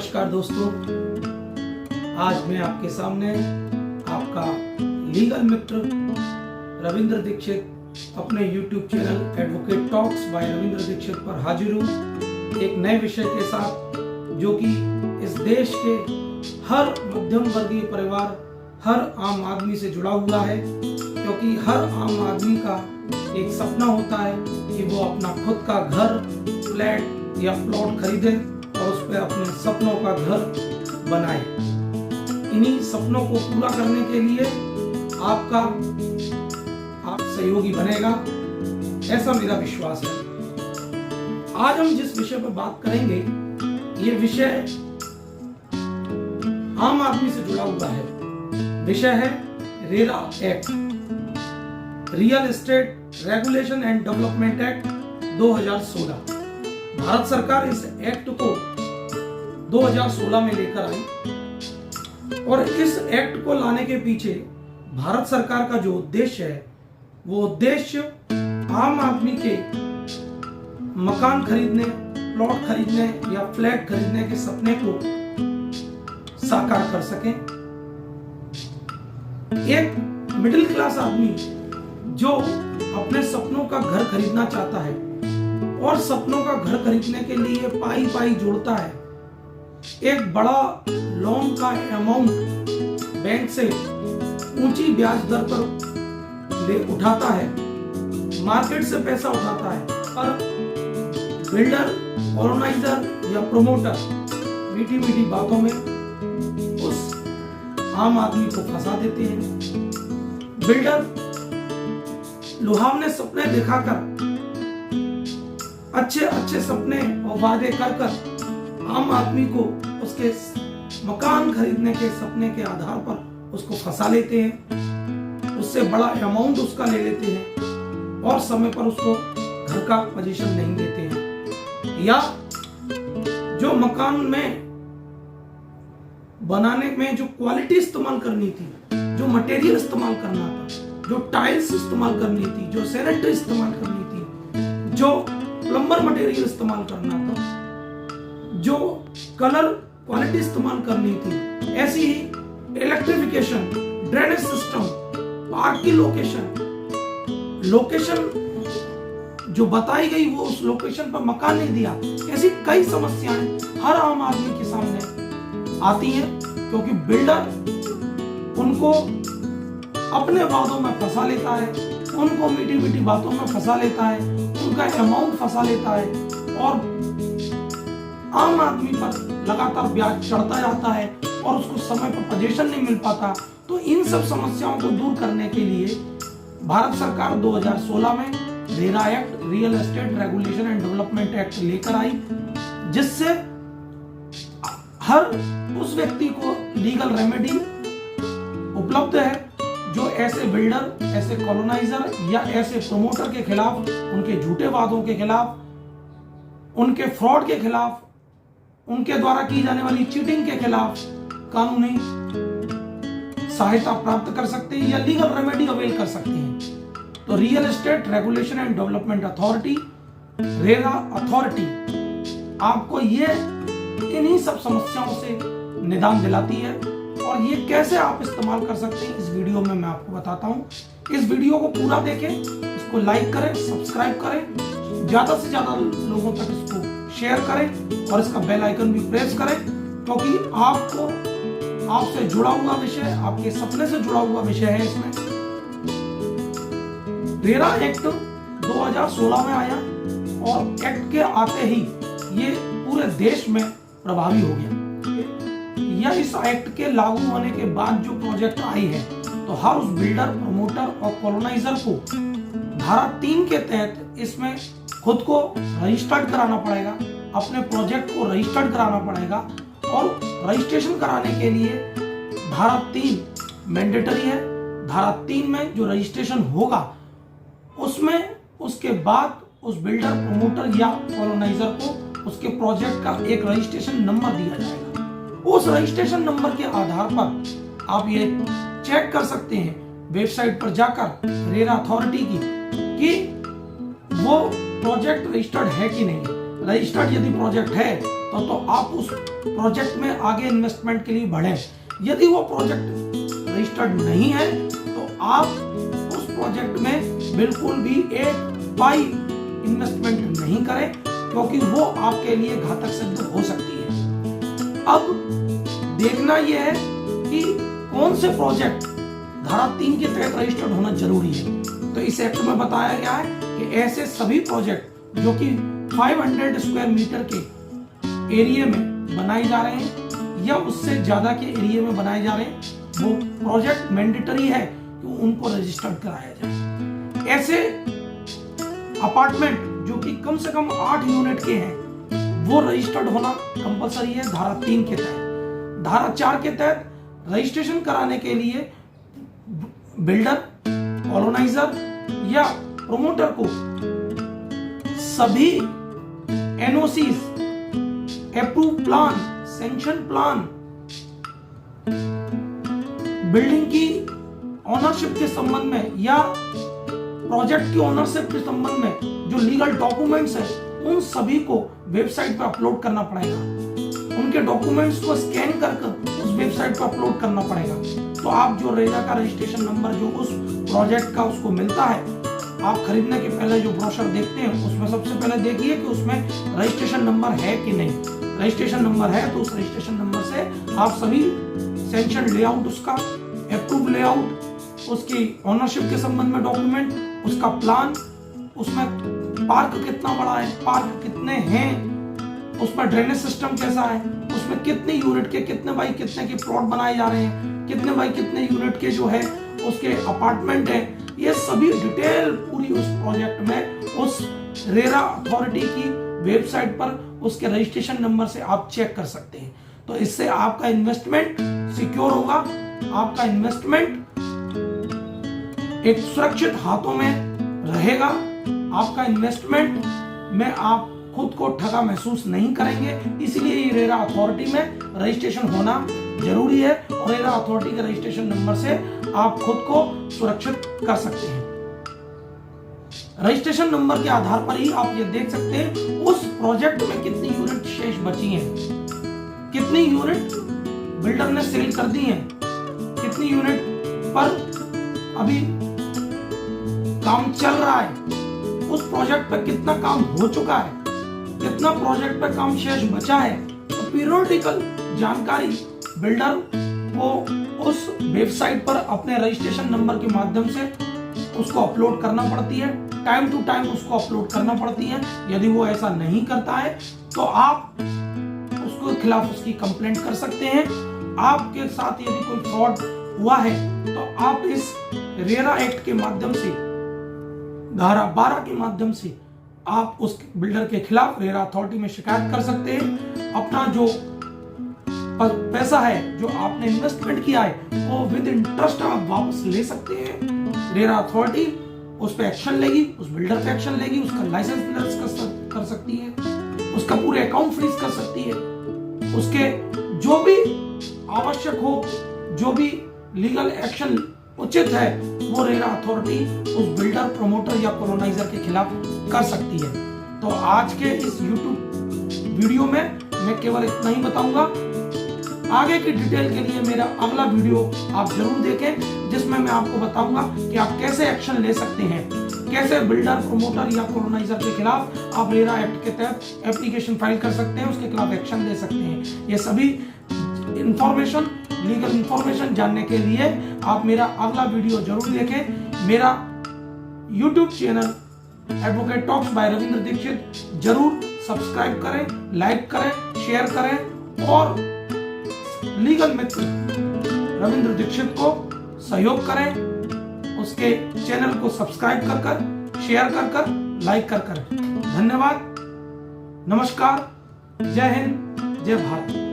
नमस्कार दोस्तों, आज मैं आपके सामने आपका लीगल मित्र रविंद्र दीक्षित अपने YouTube channel advocate talks by Ravindra Dikshit पर हाजिर हूँ एक नए विषय के साथ, जो कि इस देश के हर मध्यम वर्गीय परिवार, हर आम आदमी से जुड़ा हुआ है। क्योंकि हर आम आदमी का एक सपना होता है कि वो अपना खुद का घर, फ्लैट या प्लॉट खरीदे और उस पर अपने सपनों का घर बनाए। इन्हीं सपनों को पूरा करने के लिए आप सहयोगी बनेगा, ऐसा मेरा विश्वास है। आज हम जिस विषय पर बात करेंगे, ये विषय आम आदमी से जुड़ा हुआ है। विषय है RERA act, real estate regulation and development act 2016। Bharat सरकार इस एक्ट को 2016 में लेकर आई और इस एक्ट को लाने के पीछे भारत सरकार का जो उद्देश्य है, वो उद्देश्य आम आदमी के मकान खरीदने, प्लॉट खरीदने या फ्लैट खरीदने के सपने को साकार कर सकें। एक मिडिल क्लास आदमी जो अपने सपनों का घर खरीदना चाहता है और सपनों का घर खरीदने के लिए पाई पाई जोड़ता है, एक बड़ा लोन का अमाउंट बैंक से ऊंची ब्याज दर पर ले उठाता है, मार्केट से पैसा उठाता है, पर बिल्डर, कॉलोनाइजर या प्रोमोटर मीठी मीठी बातों में उस आम आदमी को फंसा देते हैं। बिल्डर लुभावने सपने दिखाकर, अच्छे अच्छे सपने और वादे कर आम आदमी को उसके मकान खरीदने के सपने के आधार पर उसको फंसा लेते हैं, उससे बड़ा अमाउंट उसका ले लेते हैं और समय पर उसको घर का पोजीशन नहीं देते हैं। या जो मकान में बनाने में जो क्वालिटी इस्तेमाल करनी थी, जो मटेरियल इस्तेमाल करना था, जो टाइल्स इस्तेमाल करनी थी, जो सैनिटरी इस्तेमाल करनी थी, जो प्लम्बर मटेरियल इस्तेमाल करना था, जो कलर क्वालिटी इस्तेमाल करनी थी, ऐसी ही इलेक्ट्रिफिकेशन, ड्रेनेज सिस्टम, पार्क की लोकेशन जो बताई गई वो उस लोकेशन पर मकान नहीं दिया। ऐसी कई समस्याएं हर आम आदमी के सामने आती हैं, क्योंकि बिल्डर उनको अपने वादों में फंसा लेता है, उनको मीठी मीठी बातों में फंसा लेता है, उनका अमाउंट फंसा लेता है और आम आदमी पर लगातार ब्याज चढ़ता जाता है और उसको समय पर पोजीशन नहीं मिल पाता। तो इन सब समस्याओं को दूर करने के लिए भारत सरकार 2016 में RERA act, real estate regulation and development act लेकर आई, जिससे हर उस व्यक्ति को लीगल रेमेडी उपलब्ध है जो ऐसे बिल्डर, ऐसे कॉलोनाइजर या ऐसे प्रोमोटर के खिलाफ, उनके झूठे वादों के खिलाफ, उनके फ्रॉड के खिलाफ, उनके द्वारा की जाने वाली चीटिंग के खिलाफ कानूनी सहायता प्राप्त कर सकते हैं या लीगल रेमेडी अवेल कर सकते हैं। तो real estate regulation and development authority, RERA authority, आपको ये इन्हीं सब समस्याओं से निदान दिलाती है और ये कैसे आप इस्तेमाल कर सकते हैं, इस वीडियो में मैं आपको बताता हूं। इस वीडियो को पूरा देखें, इसको लाइक करें, सब्सक्राइब करें, ज्यादा से ज्यादा लोगों तक इसको शेयर करें और इसका बेल आइकन भी प्रेस करें, क्योंकि आपसे जुड़ा हुआ विषय, आपके सपने से जुड़ा हुआ विषय है। इसमें रेरा एक्ट 2016 में आया और एक्ट के आते ही ये पूरे देश में प्रभावी हो गया। या इस एक्ट के लागू होने के बाद जो प्रोजेक्ट आई है, तो हर उस बिल्डर, प्रमोटर और कॉलोनाइजर को धारा 3 के तहत इसमें खुद को रजिस्टर्ड कराना पड़ेगा, अपने प्रोजेक्ट को रजिस्टर्ड कराना पड़ेगा और रजिस्ट्रेशन कराने के लिए धारा 3 मैंडेटरी है। धारा 3 में जो रजिस्ट्रेशन होगा, उसमें उसके बाद उस बिल्डर, प्रमोटर या कॉलोनाइजर को उसके प्रोजेक्ट का एक रजिस्ट्रेशन नंबर दिया जाएगा। उस रजिस्ट्रेशन नंबर के आधार पर आप ये चेक कर सकते हैं वेबसाइट पर जाकर रेरा अथॉरिटी की कि वो प्रोजेक्ट रजिस्टर्ड है कि नहीं। रजिस्टर्ड यदि प्रोजेक्ट है तो आप उस प्रोजेक्ट में आगे इन्वेस्टमेंट के लिए बढ़ें। यदि वो प्रोजेक्ट रजिस्टर्ड नहीं है तो आप उस प्रोजेक्ट में बिल्कुल भी एक पाई इन्वेस्टमेंट नहीं करें, क्योंकि वो आपके लिए घातक सिद्ध हो सकती है। अब देखना यह है कि कौन से प्रोजेक्ट धारा 3 के तहत रजिस्टर्ड होना जरूरी है। तो इस एक्ट में बताया गया है कि ऐसे सभी प्रोजेक्ट जो कि 500 स्क्वायर मीटर के एरिया में बनाए जा रहे हैं या उससे ज्यादा के एरिया में बनाए जा रहे हैं, वो प्रोजेक्ट मैंडेटरी है कि उनको रजिस्टर्ड कराया जाए। ऐसे अपार्टमेंट जो कि कम से कम 8 यूनिट के हैं, वो रजिस्टर्ड होना कंपलसरी है धारा 3 के तहत। धारा 4 के तहत रजिस्ट्रेशन कराने के लिए बिल्डर, कॉलोनाइजर या प्रोमोटर को सभी NOCs, approve plan, sanction plan, building की ऑनरशिप के संबंध में या प्रोजेक्ट की ऑनरशिप के संबंध में जो लीगल डॉक्यूमेंट्स है, उन सभी को वेबसाइट पर अपलोड करना पड़ेगा। उनके डॉक्यूमेंट्स को स्कैन कर उस वेबसाइट पर अपलोड करना पड़ेगा। तो आप जो रेरा का रजिस्ट्रेशन नंबर जो उस प्रोजेक्ट का उसको मिलता है, आप खरीदने के पहले जो ब्रोशर देखते हैं उसमें सबसे पहले देखिए कि उसमें रजिस्ट्रेशन नंबर है कि नहीं। रजिस्ट्रेशन नंबर है तो उस रजिस्ट्रेशन नंबर से आप सभी सैंक्शन लेआउट, उसका अप्रूव लेआउट, उसकी ऑनरशिप के संबंध में डॉक्यूमेंट, उसका प्लान, उसमें पार्क कितना बड़ा है, पार्क कितने हैं, उसमें ड्रेनेज सिस्टम कैसा है, उसमें कितने यूनिट के, कितने बाई कितने के प्लॉट बनाए जा रहे हैं, कितने बाई कितने यूनिट के जो है उसके अपार्टमेंट है, ये सभी डिटेल पूरी उस प्रोजेक्ट में उस रेरा अथॉरिटी की वेबसाइट पर उसके रजिस्ट्रेशन नंबर से आप चेक कर सकते हैं। तो इससे आपका इन्वेस्टमेंट सिक्योर होगा, आपका इन्वेस्टमेंट एक सुरक्षित हाथों में रहेगा। आपका इन्वेस्टमेंट में आप खुद को ठगा महसूस नहीं करेंगे। इसलिए ये रेरा अथॉरिटी में रजिस्ट्रेशन होना जरूरी है और रेरा अथॉरिटी के रजिस्ट्रेशन नंबर से आप खुद को सुरक्षित कर सकते हैं। रजिस्ट्रेशन नंबर के आधार पर ही आप ये देख सकते हैं उस प्रोजेक्ट में कितनी यूनिट शेष बची हैं, कितनी यूनिट बिल्डर ने सेल कर दी हैं, कितनी यूनिट पर अभी काम चल रहा है, उस प्रोजेक्ट पर कितना काम हो चुका है, कितना प्रोजेक्ट पर काम शेष बचा है। तो पीरियोडिकल जानकारी बिल्डर को उस वेबसाइट पर अपने रजिस्ट्रेशन नंबर के माध्यम से उसको अपलोड करना पड़ती है, टाइम टू टाइम उसको अपलोड करना पड़ती है। यदि वो ऐसा नहीं करता है तो आप उसके खिलाफ उसकी कंप्लेंट कर सकते हैं। आपके साथ यदि कोई फ्रॉड हुआ है तो आप इस रेरा एक्ट के माध्यम से, धारा 12 के माध्यम से आप उस बिल्डर के खिलाफ रेरा अथॉरिटी में शिकायत कर सकते हैं। अपना जो पैसा है, जो आपने इन्वेस्टमेंट किया है, वो विद इंटरेस्ट आप वापस ले सकते हैं। रेरा अथॉरिटी उस पर एक्शन लेगी, उस बिल्डर पे एक्शन लेगी, उसका लाइसेंस निरस्त कर सकती है, उसका पूरे अकाउंट फ्रीज कर सकती है, उसके जो भी आवश्यक हो, जो भी लीगल एक्शन उचित है, वो रेरा अथॉरिटी उस बिल्डर, प्रमोटर या कॉलोनाइजर के खिलाफ कर सकती है। तो आज के इस YouTube वीडियो में मैं केवल इतना ही बताऊंगा। आगे की डिटेल के लिए मेरा अगला वीडियो आप जरूर देखें, जिसमें मैं आपको बताऊंगा कि आप कैसे एक्शन ले सकते हैं, कैसे बिल्डर, प्रमोटर या कॉलोनाइजर के खिलाफ आप रेरा एक्ट के तहत एप्लीकेशन फाइल कर सकते हैं, उसके खिलाफ एक्शन ले सकते हैं। ये सभी इंफॉर्मेशन, लीगल इंफॉर्मेशन जानने के लिए आप मेरा अगला वीडियो जरूर देखें। मेरा YouTube channel advocate talks by Ravindra Dikshit जरूर सब्सक्राइब करें, लाइक करें, शेयर करें और लीगल मित्र रविंद्र दीक्षित को सहयोग करें। उसके चैनल को सब्सक्राइब कर शेयर कर लाइक कर। धन्यवाद, नमस्कार, जय हिंद, जय भारत।